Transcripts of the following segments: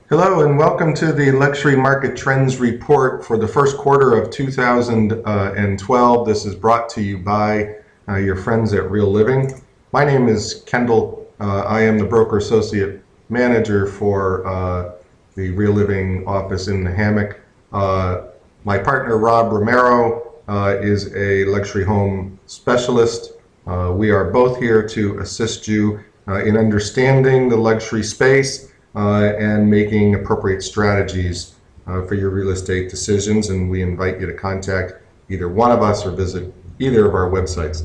Hello and welcome to the Luxury Market Trends Report for the first quarter of 2012. This is brought to you by your friends at Real Living. My name is Kendall. I am the Broker Associate Manager for the Real Living office in the Hammock. My partner Rob Romero is a luxury home specialist. We are both here to assist you in understanding the luxury space and making appropriate strategies for your real estate decisions, and we invite you to contact either one of us or visit either of our websites.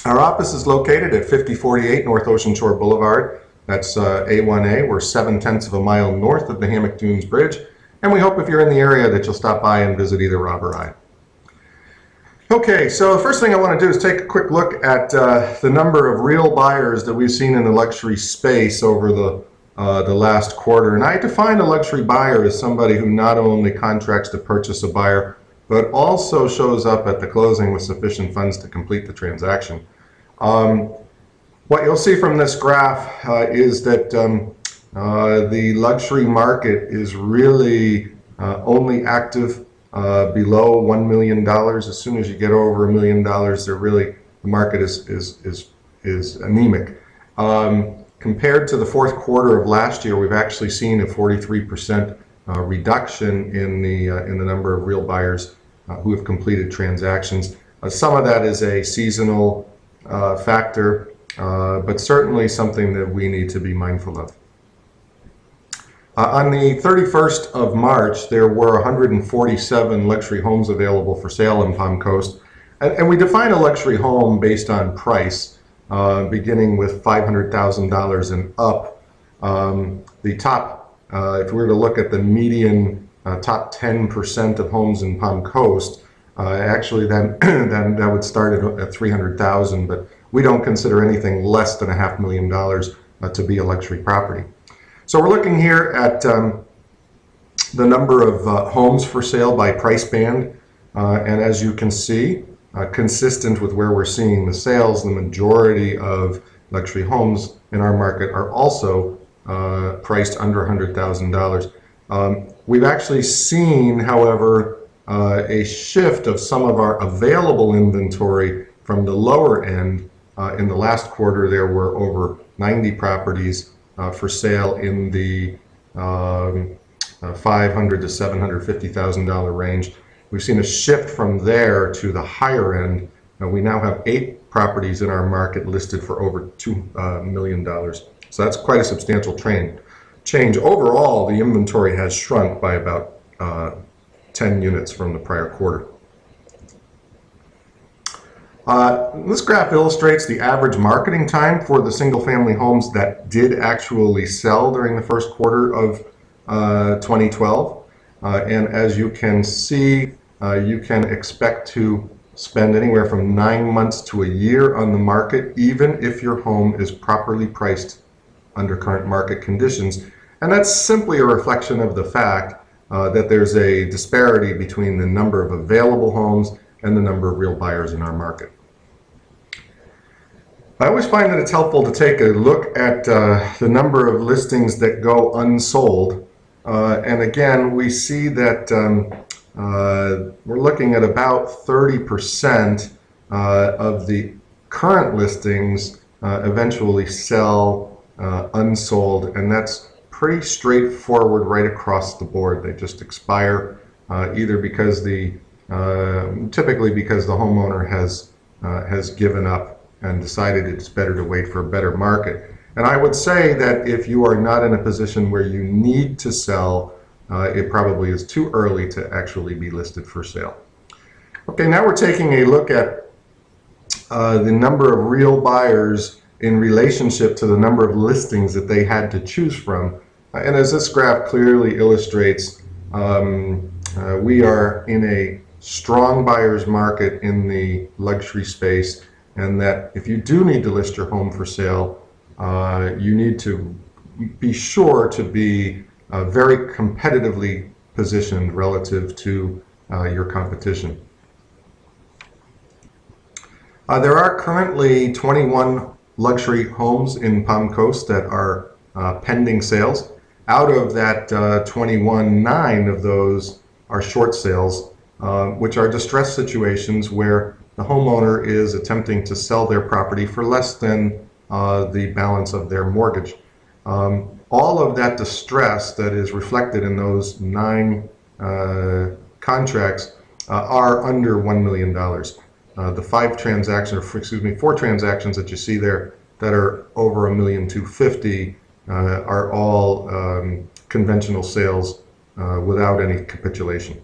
Our office is located at 5048 North Ocean Shore Boulevard. That's A1A. We're 7/10 of a mile north of the Hammock Dunes Bridge, and we hope if you're in the area that you'll stop by and visit either Rob or I. Okay, so the first thing I want to do is take a quick look at the number of real buyers that we've seen in the luxury space over the last quarter. And I define a luxury buyer as somebody who not only contracts to purchase a buyer, but also shows up at the closing with sufficient funds to complete the transaction. What you'll see from this graph is that the luxury market is really only active below $1 million. As soon as you get over $1 million, the market is anemic. Compared to the fourth quarter of last year, we've actually seen a 43% reduction in the number of real buyers who have completed transactions. Some of that is a seasonal factor, but certainly something that we need to be mindful of. On the 31st of March, there were 147 luxury homes available for sale in Palm Coast, and we define a luxury home based on price. Beginning with $500,000 and up. The top, if we were to look at the median top 10% of homes in Palm Coast, actually then that would start at $300,000, but we don't consider anything less than $500,000 to be a luxury property. So we're looking here at the number of homes for sale by price band, and as you can see, consistent with where we're seeing the sales, the majority of luxury homes in our market are also priced under $100,000. We've actually seen, however, a shift of some of our available inventory from the lower end. In the last quarter, there were over 90 properties for sale in the $500,000 to $750,000 range. We've seen a shift from there to the higher end. We now have 8 properties in our market listed for over $2 million. So that's quite a substantial change. Overall, the inventory has shrunk by about 10 units from the prior quarter. This graph illustrates the average marketing time for the single-family homes that did actually sell during the first quarter of 2012. And as you can see, you can expect to spend anywhere from 9 months to a year on the market, even if your home is properly priced under current market conditions. And that's simply a reflection of the fact that there's a disparity between the number of available homes and the number of real buyers in our market. I always find that it's helpful to take a look at the number of listings that go unsold. And again, we see that we're looking at about 30% of the current listings eventually sell unsold, and that's pretty straightforward right across the board. They just expire either because typically because the homeowner has given up and decided it's better to wait for a better market. And I would say that if you are not in a position where you need to sell, it probably is too early to actually be listed for sale. Okay, now we're taking a look at the number of real buyers in relationship to the number of listings that they had to choose from. And as this graph clearly illustrates, we are in a strong buyer's market in the luxury space, and that if you do need to list your home for sale, you need to be sure to be very competitively positioned relative to your competition. There are currently 21 luxury homes in Palm Coast that are pending sales. Out of that 21, 9 of those are short sales, which are distress situations where the homeowner is attempting to sell their property for less than the balance of their mortgage. All of that distress that is reflected in those 9 contracts are under $1 million. The 4 transactions that you see there that are over $1,250,000 are all conventional sales without any capitulation.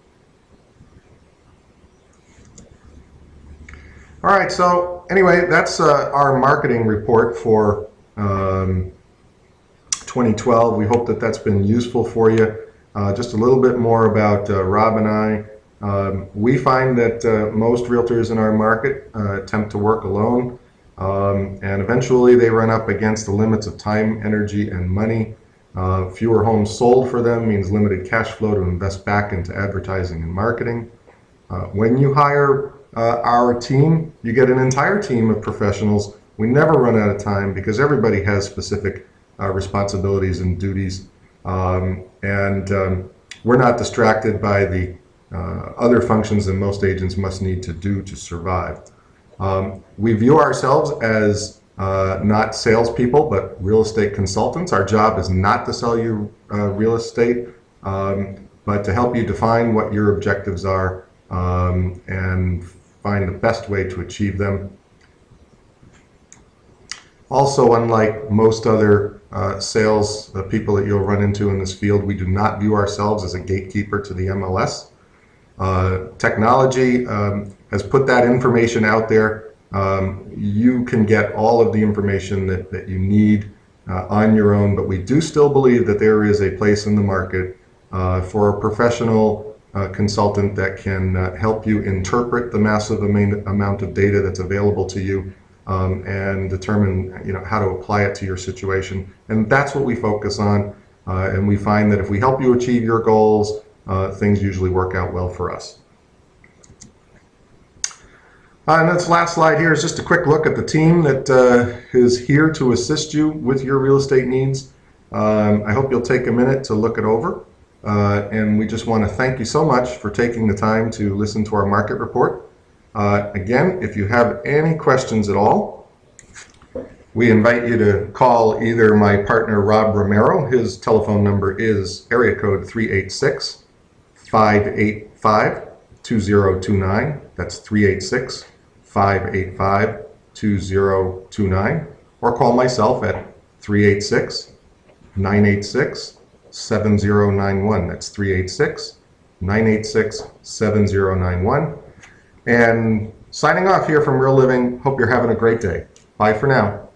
All right, so anyway, that's our marketing report for 2012. We hope that that's been useful for you. Just a little bit more about Rob and I. We find that most realtors in our market attempt to work alone, and eventually they run up against the limits of time, energy, and money. Fewer homes sold for them means limited cash flow to invest back into advertising and marketing. When you hire our team, you get an entire team of professionals. We never run out of time because everybody has specific responsibilities and duties, and we're not distracted by the other functions that most agents must need to do to survive. We view ourselves as not salespeople, but real estate consultants. Our job is not to sell you real estate, but to help you define what your objectives are and find the best way to achieve them. Also, unlike most other sales people that you'll run into in this field, we do not view ourselves as a gatekeeper to the MLS. Technology has put that information out there. You can get all of the information that you need on your own, but we do still believe that there is a place in the market for a professional consultant that can help you interpret the massive amount of data that's available to you and determine how to apply it to your situation. And that's what we focus on, and we find that if we help you achieve your goals, things usually work out well for us. And this last slide here is just a quick look at the team that is here to assist you with your real estate needs. I hope you'll take a minute to look it over. And we just want to thank you so much for taking the time to listen to our market report. Again, if you have any questions at all, we invite you to call either my partner Rob Romero. His telephone number is area code 386-585-2029. That's 386-585-2029. Or call myself at 386-986-7091. That's 386-986-7091. And signing off here from Real Living, hope you're having a great day. Bye for now.